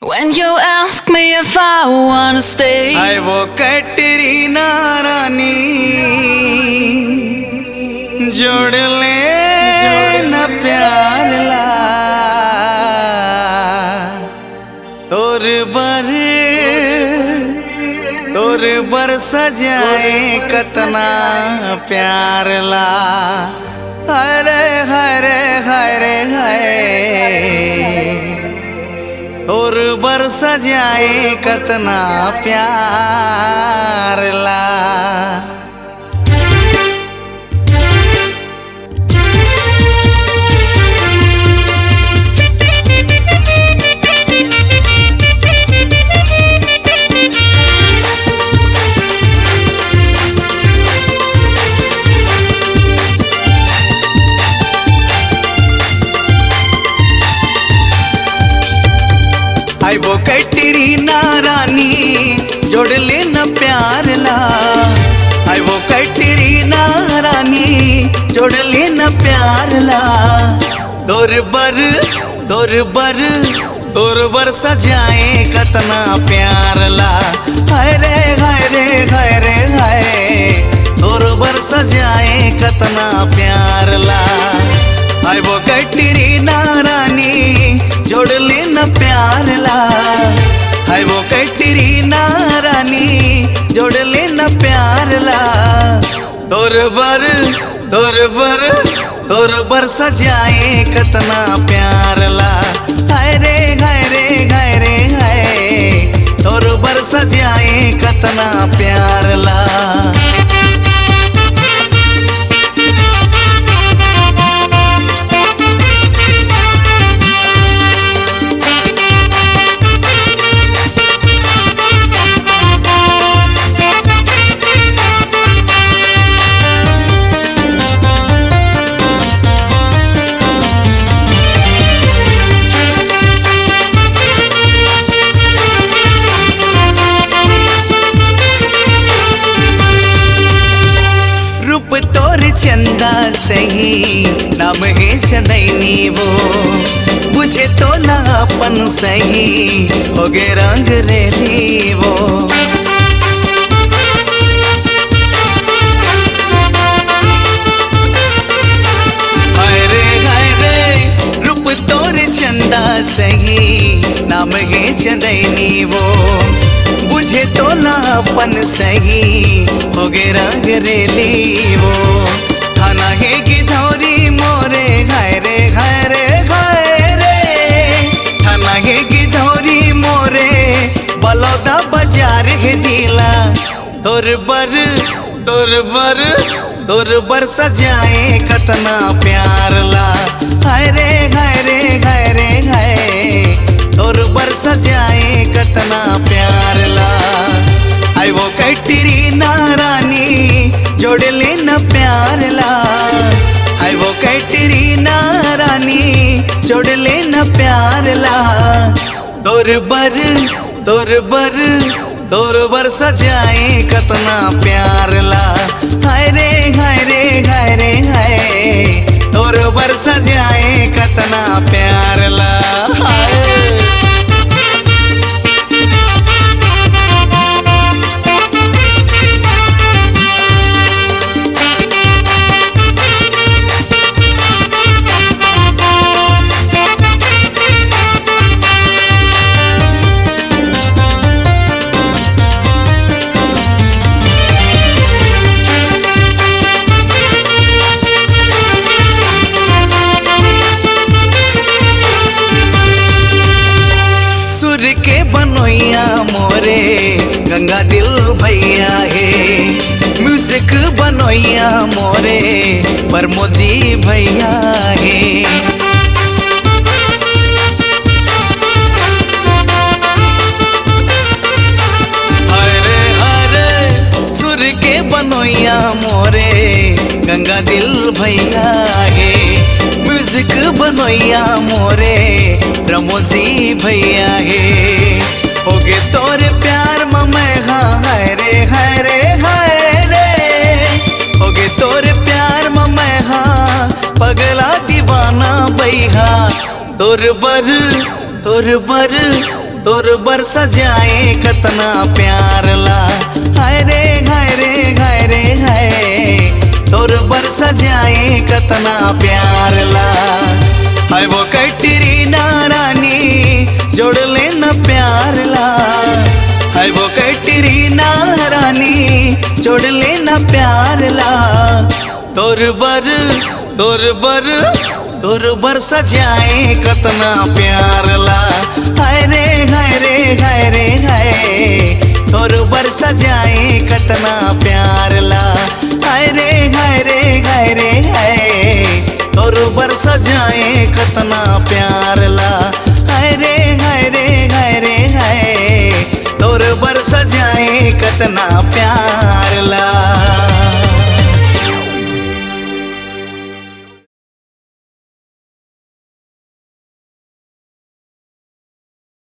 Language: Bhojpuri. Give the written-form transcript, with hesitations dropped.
When you ask me if I wanna stay, I वो कैटरीना रानी जोड़ ले न प्यार ला तोर बर सजाए कतना प्यार ला हरे हरे हरे हरे और बर सजाए कतना प्यार ला। आई वो कैटरीना रानी जोड़ ले न प्यार ला। आई वो कैटरीना रानी जोड़ ले न प्यार ला। तोर बर सजाए कतना प्यार ला। हाय रे हाय रे हाय रे हाय तोर बर सजाए कतना प्यार ला। आई वो कैटरीना रानी जोड़ ले न प्यार ला। आई वो कैटरीना रानी जोड़ ले न प्यार ला। तोर बर सजाए कतना प्यार ला। हाय रे हाय रे हाय रे हाय तोर बर सजाए कतना प्यार ला। रूप तोर चंदा सही नाम है सदैनी वो बुझे तो ना अपन सही हो गे रंग रेली वो। हाय रे रूप तोर चंदा सही नाम है सदैनी वो बुझे तो ना अपन सही हो गे रंग रेली वो। थाना है गिधौरी मोरे घाय रे घाय रे घाय रे थाना है गिधौरी मोरे बलौदा बाजार है जिला। तोर बर सजाए कतना प्यार ला। हाय रे घाय रे घाय रे घाय तोर बर सजाए कतना प्यार ला। आई वो कैटरीना रानी जोड़ ले न प्यार ला। आई वो कैटरीना रानी जोड़ ले न प्यार ला। तोर बर सजाए कतना प्यार ला। हाय रे हाय रे हाय रे हाय तोर बर सजाए कतना प्यार ला। हाय सुर के बनोइया मोरे गंगा दिल भैया है। म्यूजिक बनोइया मोरे प्रमोदी भैया है। हरे सुर के बनोइया मोरे गंगा दिल भैया है। म्यूजिक बनोइया मोरे प्रमोदी भैया है। हो गे तोर प्यार मैं हाय रे हाय रे हाय रे हो गे तोर प्यार मैं पगला दीवाना बैहा। तोर बर तोर बर सजाए कतना प्यार ला। हाय रे हाय रे हाय रे हाय, तोर बर सजाए कतना प्यार ला। हाय वो कैटरीना रानी जोड़ले न प्यार ला। हाय वो कैटरीना रानी जोड़ले न प्यार ला। तोर बर सजाए कतना प्यार ला। हाय रे हाय रे हाय रे हाय, तोर बर सजाए कतना प्यार ला। हाय रे हाय रे हाय रे हाय, तोर बर सजाए कतना प्यार ला। हाय रे हाय रे हाय रे हाय, तोर बर सजाए कतना प्यार ला।